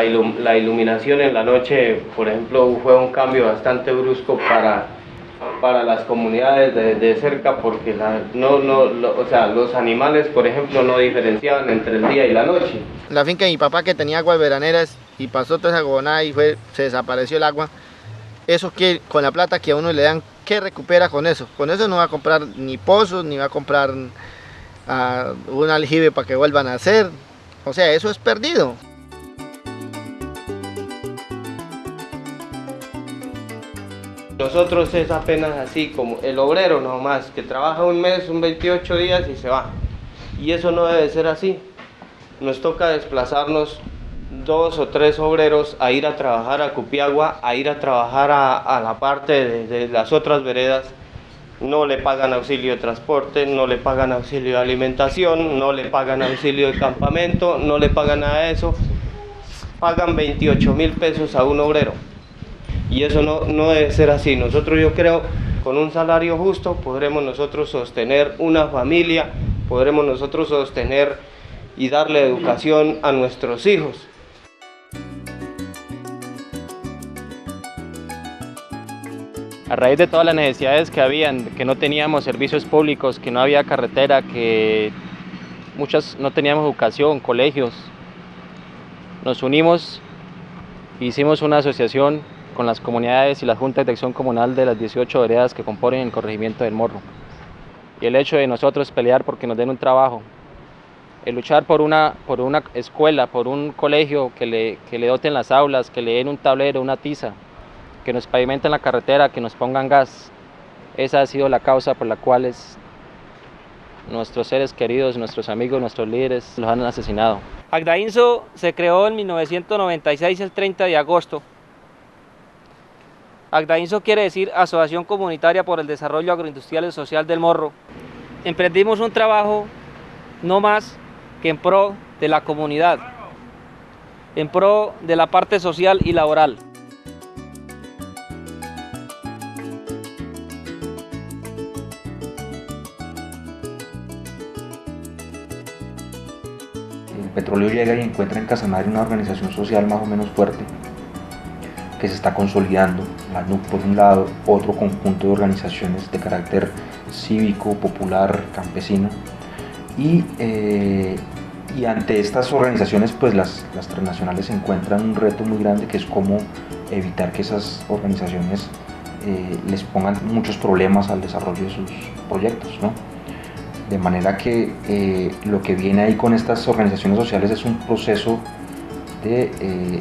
la iluminación en la noche, por ejemplo, fue un cambio bastante brusco para las comunidades de cerca, porque o sea, los animales, por ejemplo, no diferenciaban entre el día y la noche. La finca de mi papá, que tenía aguas veraneras y pasó toda esa gobernada y se desapareció el agua, eso que con la plata que a uno le dan, ¿qué recupera con eso? Con eso no va a comprar ni pozos, ni va a comprar un aljibe para que vuelvan a hacer. O sea, eso es perdido. Nosotros es apenas así como el obrero nomás, que trabaja un mes, un 28 días y se va. Y eso no debe ser así. Nos toca desplazarnos 2 o 3 obreros a ir a trabajar a Cupiagua, a ir a trabajar a la parte de las otras veredas. No le pagan auxilio de transporte, no le pagan auxilio de alimentación, no le pagan auxilio de campamento, no le pagan nada de eso. Pagan 28.000 pesos a un obrero. Y eso no debe ser así. Nosotros, yo creo, con un salario justo podremos nosotros sostener una familia, podremos nosotros sostener y darle educación a nuestros hijos. A raíz de todas las necesidades que habían, que no teníamos servicios públicos, que no había carretera, que muchas no teníamos educación, colegios, nos unimos, hicimos una asociación con las comunidades y las juntas de acción comunal de las 18 veredas que componen el corregimiento del Morro. Y el hecho de nosotros pelear porque nos den un trabajo, el luchar por una escuela, por un colegio que le doten las aulas, que le den un tablero, una tiza, que nos pavimenten la carretera, que nos pongan gas. Esa ha sido la causa por la cual nuestros seres queridos, nuestros amigos, nuestros líderes los han asesinado. Agdainso se creó en 1996, el 30 de agosto. Agdainso quiere decir Asociación Comunitaria por el Desarrollo Agroindustrial y Social del Morro. Emprendimos un trabajo no más que en pro de la comunidad, en pro de la parte social y laboral. El petróleo llega y encuentra en Casanare una organización social más o menos fuerte que se está consolidando, la NUC por un lado, otro conjunto de organizaciones de carácter cívico, popular, campesino, y ante estas organizaciones pues las transnacionales encuentran un reto muy grande, que es cómo evitar que esas organizaciones les pongan muchos problemas al desarrollo de sus proyectos, ¿no? De manera que lo que viene ahí con estas organizaciones sociales es un proceso de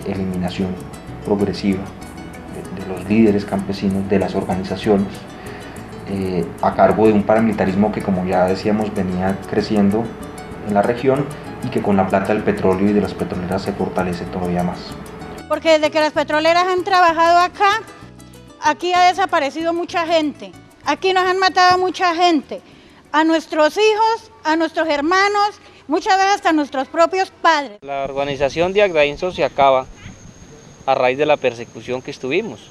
eliminación progresiva de los líderes campesinos, de las organizaciones, a cargo de un paramilitarismo que, como ya decíamos, venía creciendo en la región y que con la plata del petróleo y de las petroleras se fortalece todavía más. Porque desde que las petroleras han trabajado acá, aquí ha desaparecido mucha gente, aquí nos han matado mucha gente, a nuestros hijos, a nuestros hermanos, muchas veces hasta a nuestros propios padres. La organización de Agdainso se acaba a raíz de la persecución que estuvimos.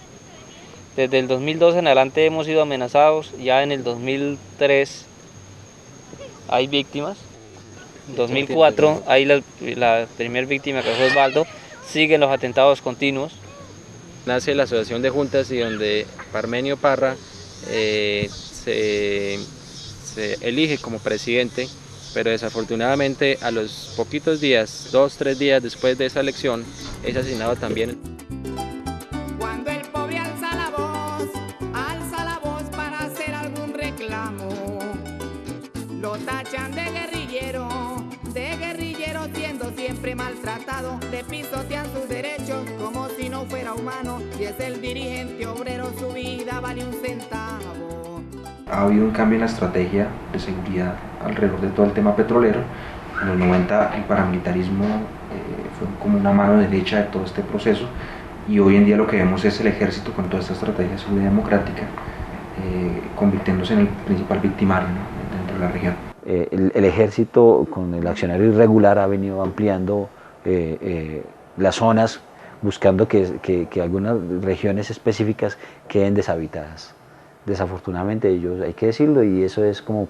Desde el 2002 en adelante hemos sido amenazados, ya en el 2003 hay víctimas, en 2004 hay la primera víctima, que fue Osvaldo, siguen los atentados continuos. Nace la Asociación de Juntas y donde Parmenio Parra se elige como presidente, pero desafortunadamente a los poquitos días, 2 o 3 días después de esa elección, es asesinado también. Cuando el pobre alza la voz para hacer algún reclamo, lo tachan de guerrillero siendo siempre maltratado, le pisotean sus derechos como si no fuera humano, y es el dirigente obrero, su vida vale un centavo. Ha habido un cambio en la estrategia de seguridad alrededor de todo el tema petrolero. En los 90 el paramilitarismo fue como una mano derecha de todo este proceso, y hoy en día lo que vemos es el ejército con toda esta estrategia de seguridad democrática convirtiéndose en el principal victimario, ¿no?, dentro de la región. El ejército con el accionario irregular ha venido ampliando las zonas, buscando que algunas regiones específicas queden deshabitadas. Desafortunadamente, ellos, hay que decirlo, y eso es como,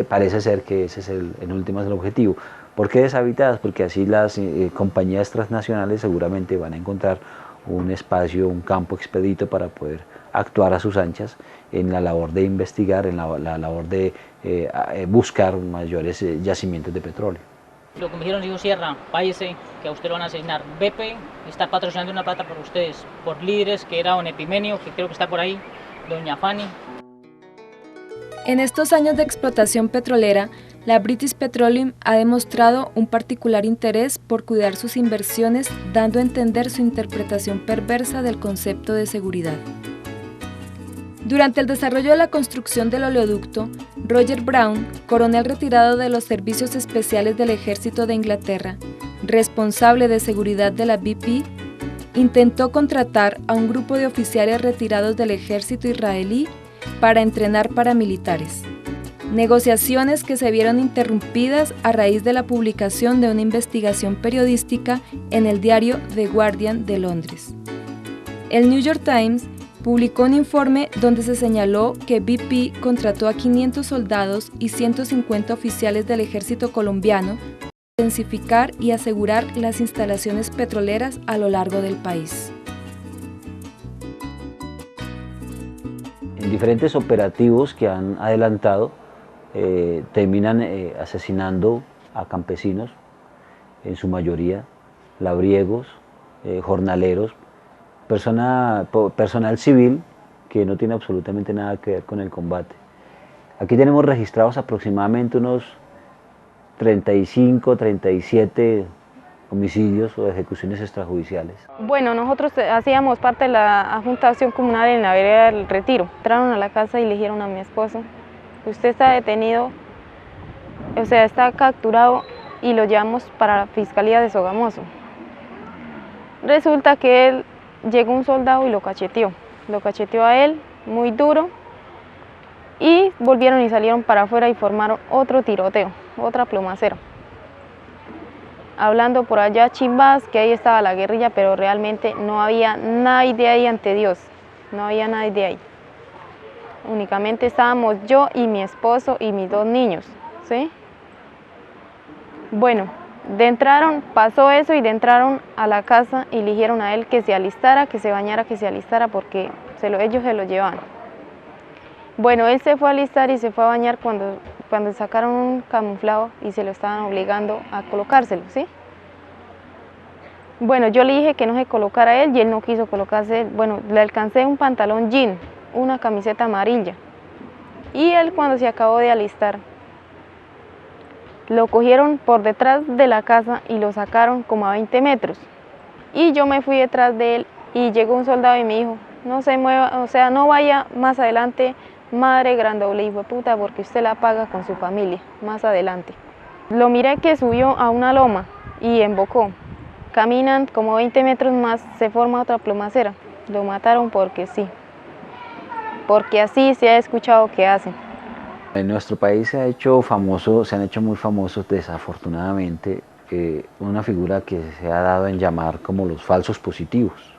parece ser que ese es en últimas el objetivo, ¿Por qué deshabitadas? Porque así las compañías transnacionales seguramente van a encontrar un espacio, un campo expedito para poder actuar a sus anchas en la labor de investigar, en la labor de buscar mayores yacimientos de petróleo. Lo que me dijeron, dijo Sierra, váyase, que a usted lo van a asesinar. BP está patrocinando una plata por ustedes, por líderes, que era don Epimenio, que creo que está por ahí, doña Fanny. En estos años de explotación petrolera, la British Petroleum ha demostrado un particular interés por cuidar sus inversiones, dando a entender su interpretación perversa del concepto de seguridad. Durante el desarrollo de la construcción del oleoducto, Roger Brown, coronel retirado de los servicios especiales del ejército de Inglaterra, responsable de seguridad de la BP, intentó contratar a un grupo de oficiales retirados del ejército israelí para entrenar paramilitares. Negociaciones que se vieron interrumpidas a raíz de la publicación de una investigación periodística en el diario The Guardian de Londres. El New York Times publicó un informe donde se señaló que BP contrató a 500 soldados y 150 oficiales del ejército colombiano para intensificar y asegurar las instalaciones petroleras a lo largo del país. En diferentes operativos que han adelantado, terminan asesinando a campesinos, en su mayoría, labriegos, jornaleros, personal civil que no tiene absolutamente nada que ver con el combate. Aquí tenemos registrados aproximadamente unos 35, 37 homicidios o ejecuciones extrajudiciales. Bueno, nosotros hacíamos parte de la Junta de Acción Comunal en la vereda del Retiro. Entraron a la casa y le dijeron a mi esposo: usted está detenido, o sea, está capturado y lo llevamos para la Fiscalía de Sogamoso. Resulta que llegó un soldado y lo cacheteó a él muy duro y volvieron y salieron para afuera y formaron otro tiroteo, otra plomacera. Hablando por allá chimbas, que ahí estaba la guerrilla, pero realmente no había nadie ahí ante Dios, no había nadie ahí. Únicamente estábamos yo y mi esposo y mis 2 niños, ¿sí? Bueno, pasó eso y entraron a la casa y le dijeron a él que se alistara, que se bañara, que se alistara porque ellos se lo llevaban. Bueno, él se fue a alistar y se fue a bañar cuando sacaron un camuflado y se lo estaban obligando a colocárselo, ¿sí? Bueno, yo le dije que no se colocara él y él no quiso colocarse. Bueno, le alcancé un pantalón jean, una camiseta amarilla. Y él, cuando se acabó de alistar, lo cogieron por detrás de la casa y lo sacaron como a 20 metros. Y yo me fui detrás de él y llegó un soldado y me dijo: no se mueva, o sea, no vaya más adelante, madre grandoble hijo de puta, porque usted la paga con su familia, más adelante. Lo miré que subió a una loma y embocó. Caminan como 20 metros más, se forma otra plomacera. Lo mataron porque sí, porque así se ha escuchado que hacen. En nuestro país se han hecho muy famosos desafortunadamente una figura que se ha dado en llamar como los falsos positivos.